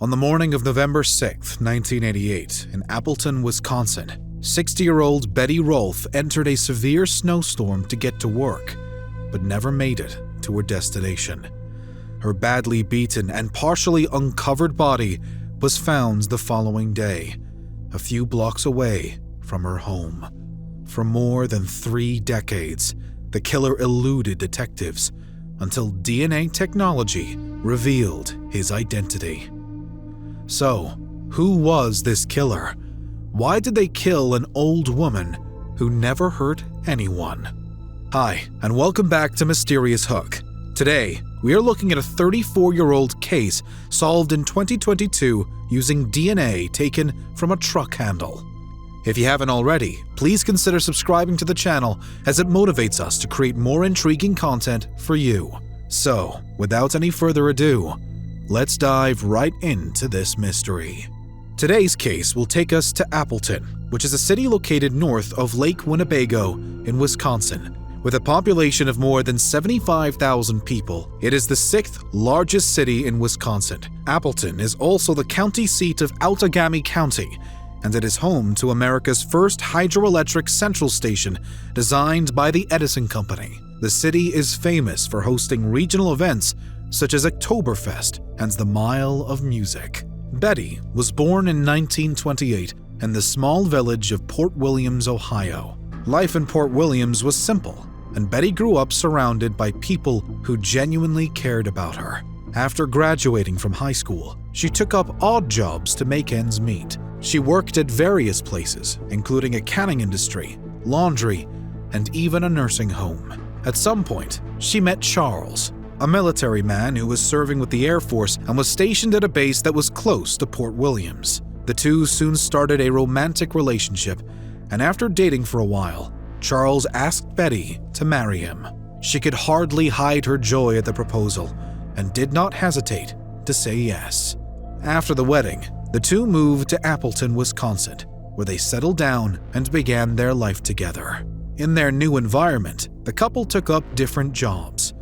On the morning of November 6, 1988, in Appleton, Wisconsin, 60-year-old Betty Rolf entered a severe snowstorm to get to work, but never made it to her destination. Her badly beaten and partially uncovered body was found the following day, a few blocks away from her home. For more than 3 decades, the killer eluded detectives until DNA technology revealed his identity. So, who was this killer? Why did they kill an old woman who never hurt anyone? Hi, and welcome back to Mysterious Hook. Today, we are looking at a 34-year-old case solved in 2022 using DNA taken from a truck handle. If you haven't already, please consider subscribing to the channel as it motivates us to create more intriguing content for you. So, without any further ado, let's dive right into this mystery. Today's case will take us to Appleton, which is a city located north of Lake Winnebago in Wisconsin. With a population of more than 75,000 people, it is the 6th largest city in Wisconsin. Appleton is also the county seat of Outagamie County, and it is home to America's first hydroelectric central station designed by the Edison Company. The city is famous for hosting regional events such as Oktoberfest and the Mile of Music. Betty was born in 1928 in the small village of Port Williams, Ohio. Life in Port Williams was simple, and Betty grew up surrounded by people who genuinely cared about her. After graduating from high school, she took up odd jobs to make ends meet. She worked at various places, including a canning industry, laundry, and even a nursing home. At some point, she met Charles, a military man who was serving with the Air Force and was stationed at a base that was close to Port Williams. The two soon started a romantic relationship, and after dating for a while, Charles asked Betty to marry him. She could hardly hide her joy at the proposal and did not hesitate to say yes. After the wedding, the two moved to Appleton, Wisconsin, where they settled down and began their life together. In their new environment, the couple took up different jobs.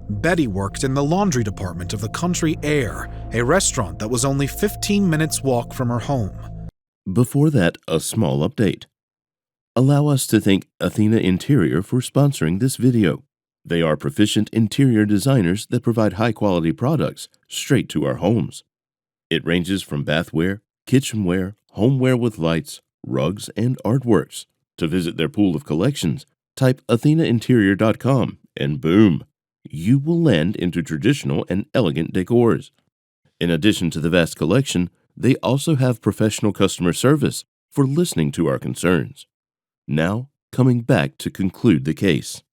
Betty worked in the laundry department of the Country Air, a restaurant that was only 15 minutes walk from her home. Before that, a small update. Allow us to thank Athena Interior for sponsoring this video. They are proficient interior designers that provide high-quality products straight to our homes. It ranges from bathware, kitchenware, homeware with lights, rugs, and artworks. To visit their pool of collections, type athenainterior.com and boom, you will land into traditional and elegant decors. In addition to the vast collection, they also have professional customer service for listening to our concerns. Now, coming back to conclude the case.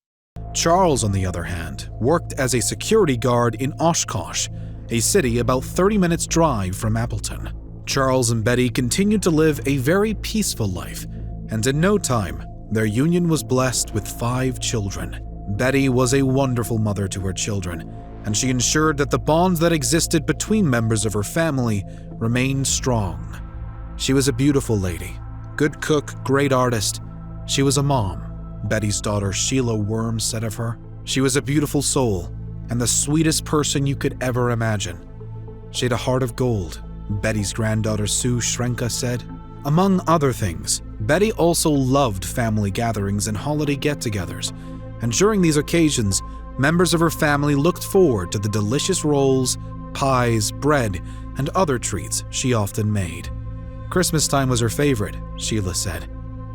Charles, on the other hand, worked as a security guard in Oshkosh, a city about 30 minutes drive from Appleton. Charles and Betty continued to live a very peaceful life, and in no time, their union was blessed with 5 children. Betty was a wonderful mother to her children, and she ensured that the bonds that existed between members of her family remained strong. She was a beautiful lady, good cook, great artist. She was a mom, Betty's daughter Sheila Worm said of her. She was a beautiful soul and the sweetest person you could ever imagine. She had a heart of gold, Betty's granddaughter Sue Shrenka said. Among other things, Betty also loved family gatherings and holiday get-togethers, and during these occasions, members of her family looked forward to the delicious rolls, pies, bread, and other treats she often made. Christmas time was her favorite, Sheila said.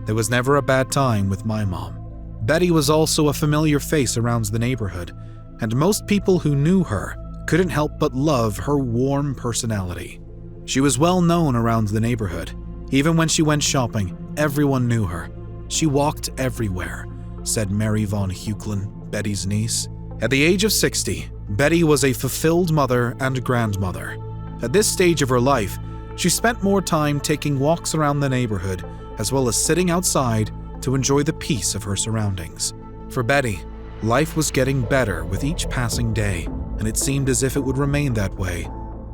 There was never a bad time with my mom. Betty was also a familiar face around the neighborhood, and most people who knew her couldn't help but love her warm personality. She was well known around the neighborhood. Even when she went shopping, everyone knew her. She walked everywhere, said Mary Von Heuchlin, Betty's niece. At the age of 60, Betty was a fulfilled mother and grandmother. At this stage of her life, she spent more time taking walks around the neighborhood, as well as sitting outside to enjoy the peace of her surroundings. For Betty, life was getting better with each passing day, and it seemed as if it would remain that way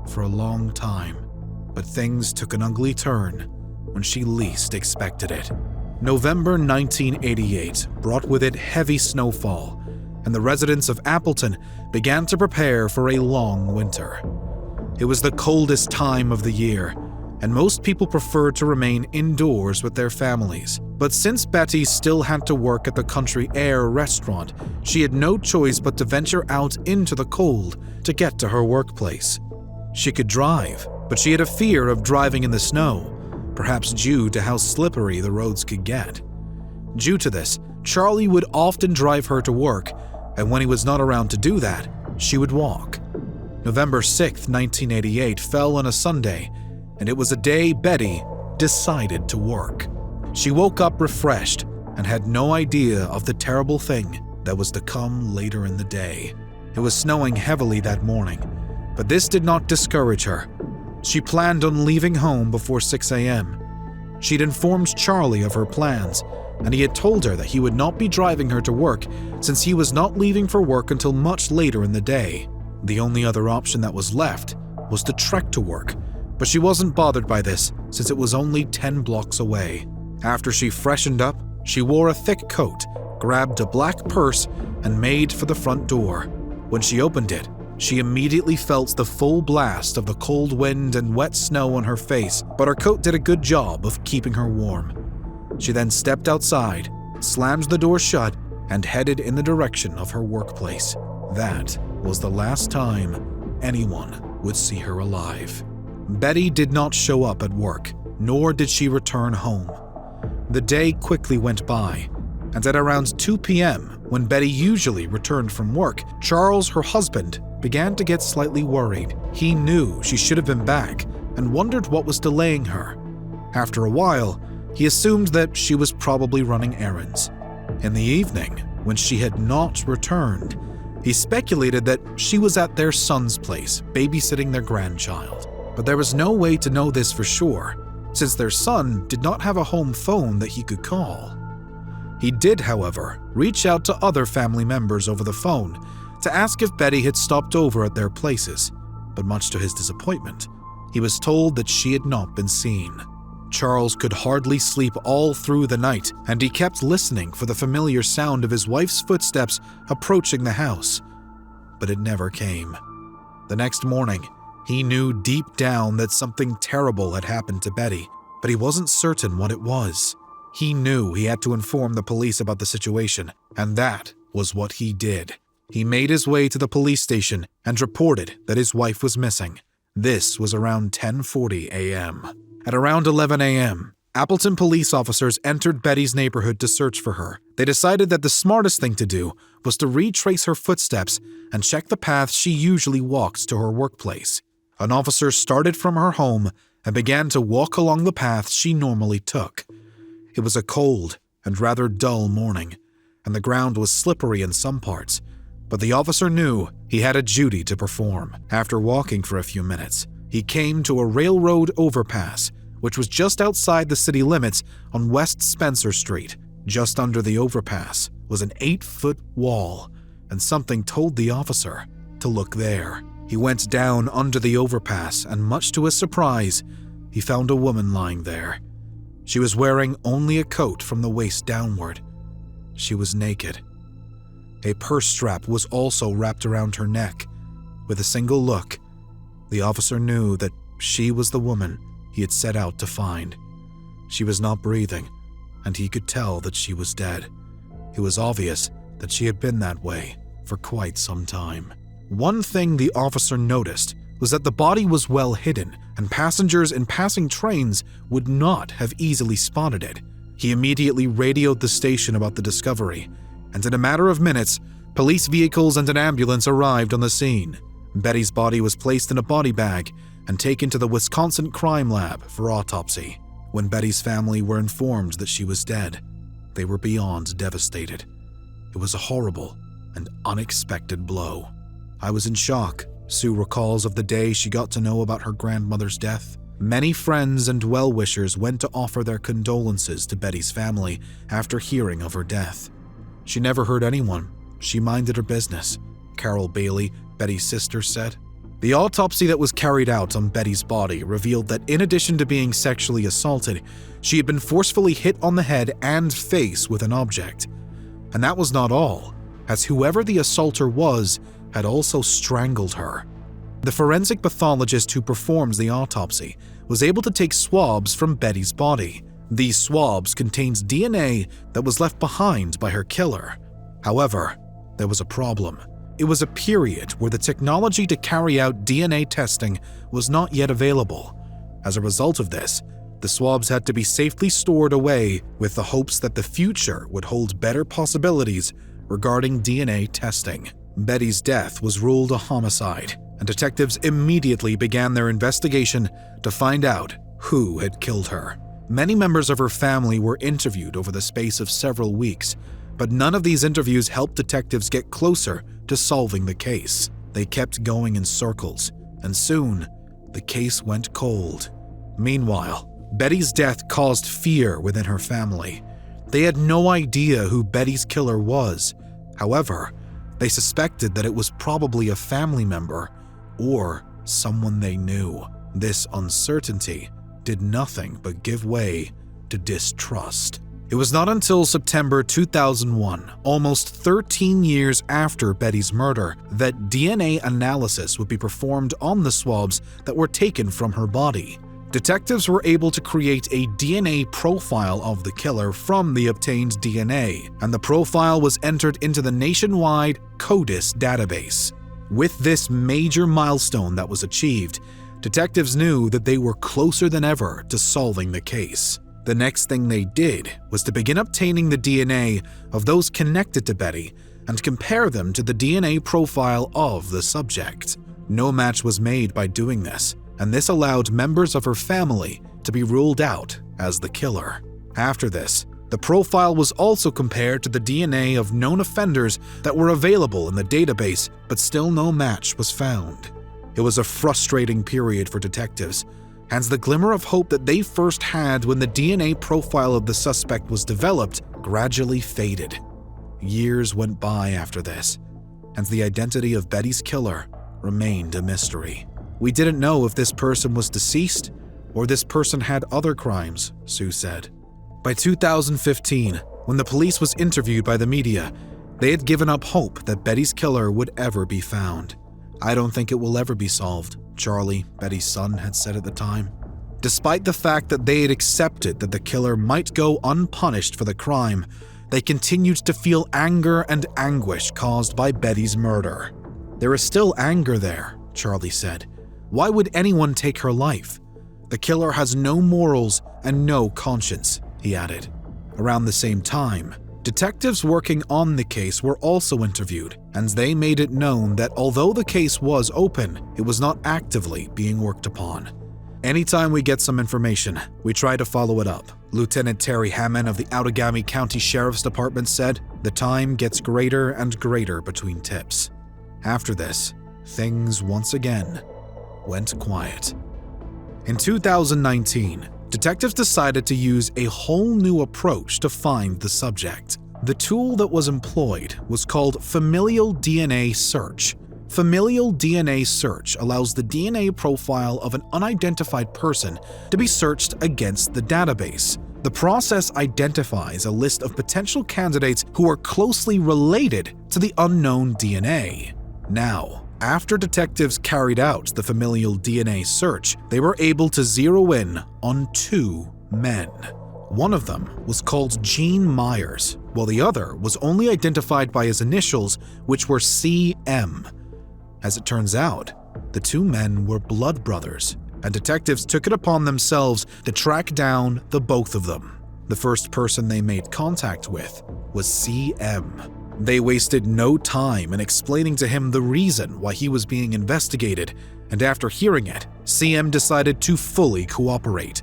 for a long time. But things took an ugly turn when she least expected it. November 1988 brought with it heavy snowfall, and the residents of Appleton began to prepare for a long winter. It was the coldest time of the year, and most people preferred to remain indoors with their families. But since Betty still had to work at the Country Air restaurant, she had no choice but to venture out into the cold to get to her workplace. She could drive, but she had a fear of driving in the snow, perhaps due to how slippery the roads could get. Due to this, Charlie would often drive her to work, and when he was not around to do that, she would walk. November 6, 1988 fell on a Sunday, and it was a day Betty decided to work. She woke up refreshed and had no idea of the terrible thing that was to come later in the day. It was snowing heavily that morning, but this did not discourage her. She planned on leaving home before 6 a.m. She'd informed Charlie of her plans, and he had told her that he would not be driving her to work since he was not leaving for work until much later in the day. The only other option that was left was to trek to work, but she wasn't bothered by this since it was only 10 blocks away. After she freshened up, she wore a thick coat, grabbed a black purse, and made for the front door. When she opened it, she immediately felt the full blast of the cold wind and wet snow on her face, but her coat did a good job of keeping her warm. She then stepped outside, slammed the door shut, and headed in the direction of her workplace. That was the last time anyone would see her alive. Betty did not show up at work, nor did she return home. The day quickly went by, and at around 2 p.m., when Betty usually returned from work, Charles, her husband, began to get slightly worried. He knew she should have been back and wondered what was delaying her. After a while, he assumed that she was probably running errands. In the evening, when she had not returned, he speculated that she was at their son's place, babysitting their grandchild. But there was no way to know this for sure, since their son did not have a home phone that he could call. He did, however, reach out to other family members over the phone to ask if Betty had stopped over at their places, but much to his disappointment, he was told that she had not been seen. Charles could hardly sleep all through the night, and he kept listening for the familiar sound of his wife's footsteps approaching the house, but it never came. The next morning, he knew deep down that something terrible had happened to Betty, but he wasn't certain what it was. He knew he had to inform the police about the situation, and that was what he did. He made his way to the police station and reported that his wife was missing. This was around 10:40 a.m. At around 11 a.m., Appleton police officers entered Betty's neighborhood to search for her. They decided that the smartest thing to do was to retrace her footsteps and check the path she usually walked to her workplace. An officer started from her home and began to walk along the path she normally took. It was a cold and rather dull morning, and the ground was slippery in some parts, but the officer knew he had a duty to perform. After walking for a few minutes, he came to a railroad overpass, which was just outside the city limits on West Spencer Street. Just under the overpass was an 8-foot wall, and something told the officer to look there. He went down under the overpass, and much to his surprise, he found a woman lying there. She was wearing only a coat from the waist downward. She was naked. A purse strap was also wrapped around her neck. With a single look, the officer knew that she was the woman he had set out to find. She was not breathing, and he could tell that she was dead. It was obvious that she had been that way for quite some time. One thing the officer noticed was that the body was well hidden, and passengers in passing trains would not have easily spotted it. He immediately radioed the station about the discovery, and in a matter of minutes, police vehicles and an ambulance arrived on the scene. Betty's body was placed in a body bag and taken to the Wisconsin Crime Lab for autopsy. When Betty's family were informed that she was dead, they were beyond devastated. It was a horrible and unexpected blow. I was in shock, Sue recalls of the day she got to know about her grandmother's death. Many friends and well-wishers went to offer their condolences to Betty's family after hearing of her death. She never hurt anyone. She minded her business, Carol Bailey, Betty's sister, said. The autopsy that was carried out on Betty's body revealed that in addition to being sexually assaulted, she had been forcefully hit on the head and face with an object. And that was not all, as whoever the assaulter was had also strangled her. The forensic pathologist who performs the autopsy was able to take swabs from Betty's body. These swabs contained DNA that was left behind by her killer. However, there was a problem. It was a period where the technology to carry out DNA testing was not yet available. As a result of this, the swabs had to be safely stored away with the hopes that the future would hold better possibilities regarding DNA testing. Betty's death was ruled a homicide, and detectives immediately began their investigation to find out who had killed her. Many members of her family were interviewed over the space of several weeks, but none of these interviews helped detectives get closer to solving the case. They kept going in circles, and soon, the case went cold. Meanwhile, Betty's death caused fear within her family. They had no idea who Betty's killer was. However, they suspected that it was probably a family member or someone they knew. This uncertainty did nothing but give way to distrust. It was not until September 2001, almost 13 years after Betty's murder, that DNA analysis would be performed on the swabs that were taken from her body. Detectives were able to create a DNA profile of the killer from the obtained DNA, and the profile was entered into the nationwide CODIS database. With this major milestone that was achieved, detectives knew that they were closer than ever to solving the case. The next thing they did was to begin obtaining the DNA of those connected to Betty and compare them to the DNA profile of the subject. No match was made by doing this, and this allowed members of her family to be ruled out as the killer. After this, the profile was also compared to the DNA of known offenders that were available in the database, but still no match was found. It was a frustrating period for detectives, and the glimmer of hope that they first had when the DNA profile of the suspect was developed gradually faded. Years went by after this, and the identity of Betty's killer remained a mystery. We didn't know if this person was deceased or this person had other crimes, Sue said. By 2015, when the police was interviewed by the media, they had given up hope that Betty's killer would ever be found. "I don't think it will ever be solved," Charlie, Betty's son, had said at the time. Despite the fact that they had accepted that the killer might go unpunished for the crime, they continued to feel anger and anguish caused by Betty's murder. "There is still anger there," Charlie said. "Why would anyone take her life? The killer has no morals and no conscience," he added. Around the same time, detectives working on the case were also interviewed, and they made it known that although the case was open, it was not actively being worked upon. "Anytime we get some information, we try to follow it up," Lieutenant Terry Hammond of the Outagamie County Sheriff's Department said. "The time gets greater and greater between tips." After this, things once again went quiet. In 2019, detectives decided to use a whole new approach to find the subject. The tool that was employed was called familial DNA search. Familial DNA search allows the DNA profile of an unidentified person to be searched against the database. The process identifies a list of potential candidates who are closely related to the unknown DNA. Now, after detectives carried out the familial DNA search, they were able to zero in on two men. One of them was called Gene Myers, while the other was only identified by his initials, which were CM. As it turns out, the two men were blood brothers, and detectives took it upon themselves to track down the both of them. The first person they made contact with was CM. They wasted no time in explaining to him the reason why he was being investigated, and after hearing it, CM decided to fully cooperate.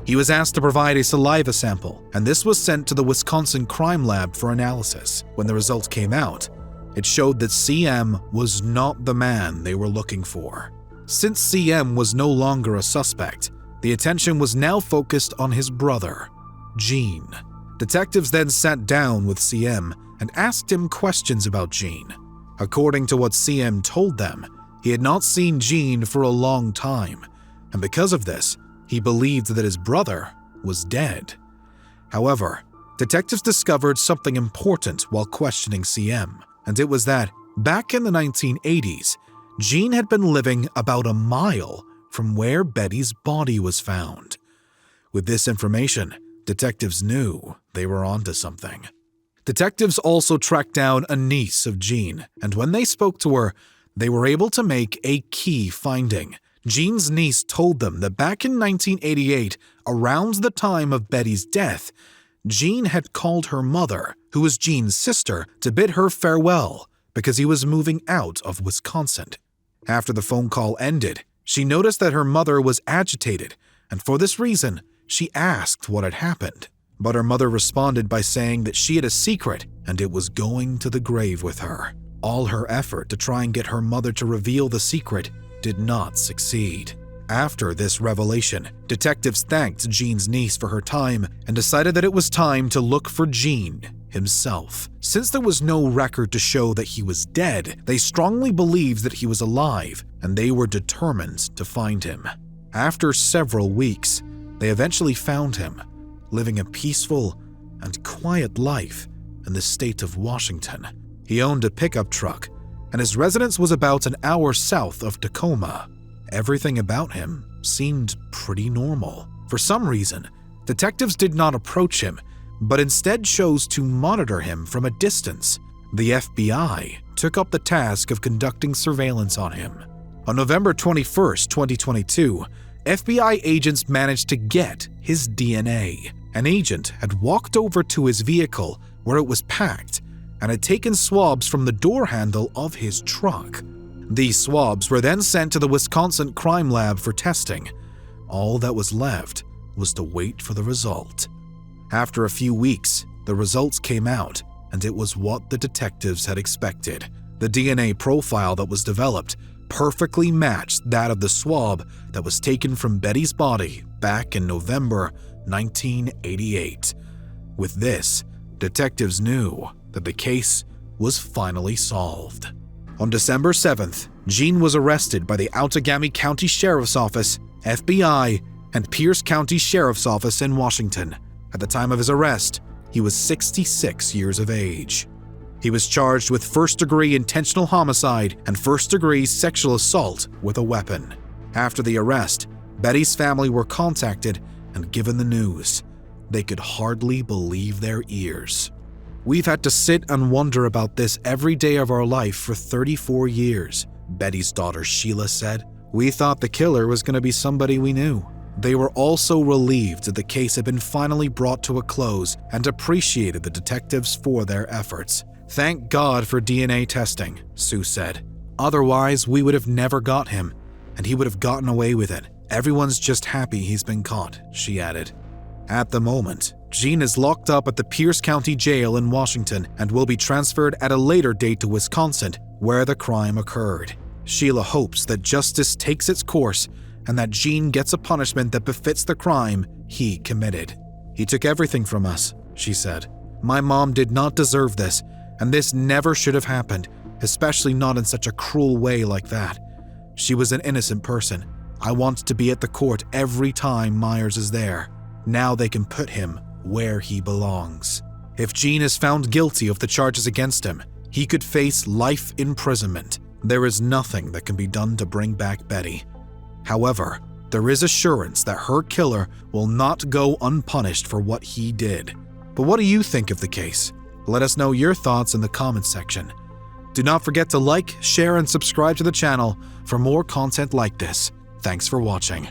He was asked to provide a saliva sample, and this was sent to the Wisconsin Crime Lab for analysis. When the result came out, it showed that CM was not the man they were looking for. Since CM was no longer a suspect, the attention was now focused on his brother, Gene. Detectives then sat down with CM and asked him questions about Gene. According to what CM told them, he had not seen Gene for a long time, and because of this, he believed that his brother was dead. However, detectives discovered something important while questioning CM, and it was that, back in the 1980s, Jean had been living about a mile from where Betty's body was found. With this information, detectives knew they were onto something. Detectives also tracked down a niece of Jean, and when they spoke to her, they were able to make a key finding. Jean's niece told them that back in 1988, around the time of Betty's death, Jean had called her mother, who was Jean's sister, to bid her farewell because he was moving out of Wisconsin. After the phone call ended, she noticed that her mother was agitated, and for this reason, she asked what had happened. But her mother responded by saying that she had a secret and it was going to the grave with her. All her effort to try and get her mother to reveal the secret did not succeed. After this revelation, detectives thanked Jean's niece for her time and decided that it was time to look for Jean himself. Since there was no record to show that he was dead, they strongly believed that he was alive, and they were determined to find him. After several weeks, they eventually found him, living a peaceful and quiet life in the state of Washington. He owned a pickup truck, and his residence was about an hour south of Tacoma. Everything about him seemed pretty normal. For some reason, detectives did not approach him, but instead chose to monitor him from a distance. The FBI took up the task of conducting surveillance on him. On November 21st, 2022, FBI agents managed to get his DNA. An agent had walked over to his vehicle where it was packed and had taken swabs from the door handle of his truck. These swabs were then sent to the Wisconsin Crime Lab for testing. All that was left was to wait for the result. After a few weeks, the results came out, and it was what the detectives had expected. The DNA profile that was developed perfectly matched that of the swab that was taken from Betty's body back in November 1988. With this, detectives knew that the case was finally solved. On December 7th, Jean was arrested by the Outagamie County Sheriff's Office, FBI, and Pierce County Sheriff's Office in Washington. At the time of his arrest, he was 66 years of age. He was charged with first-degree intentional homicide and first-degree sexual assault with a weapon. After the arrest, Betty's family were contacted and given the news. They could hardly believe their ears. "We've had to sit and wonder about this every day of our life for 34 years, Betty's daughter Sheila said. "We thought the killer was going to be somebody we knew." They were also relieved that the case had been finally brought to a close and appreciated the detectives for their efforts. "Thank God for DNA testing," Sue said. "Otherwise, we would have never got him, and he would have gotten away with it. Everyone's just happy he's been caught," she added. At the moment, Jean is locked up at the Pierce County Jail in Washington and will be transferred at a later date to Wisconsin, where the crime occurred. Sheila hopes that justice takes its course and that Jean gets a punishment that befits the crime he committed. "He took everything from us," she said. "My mom did not deserve this, and this never should have happened, especially not in such a cruel way like that. She was an innocent person. I want to be at the court every time Myers is there. Now they can put him where he belongs." If Jean is found guilty of the charges against him, he could face life imprisonment. There is nothing that can be done to bring back Betty. However, there is assurance that her killer will not go unpunished for what he did. But what do you think of the case? Let us know your thoughts in the comments section. Do not forget to like, share, and subscribe to the channel for more content like this. Thanks for watching.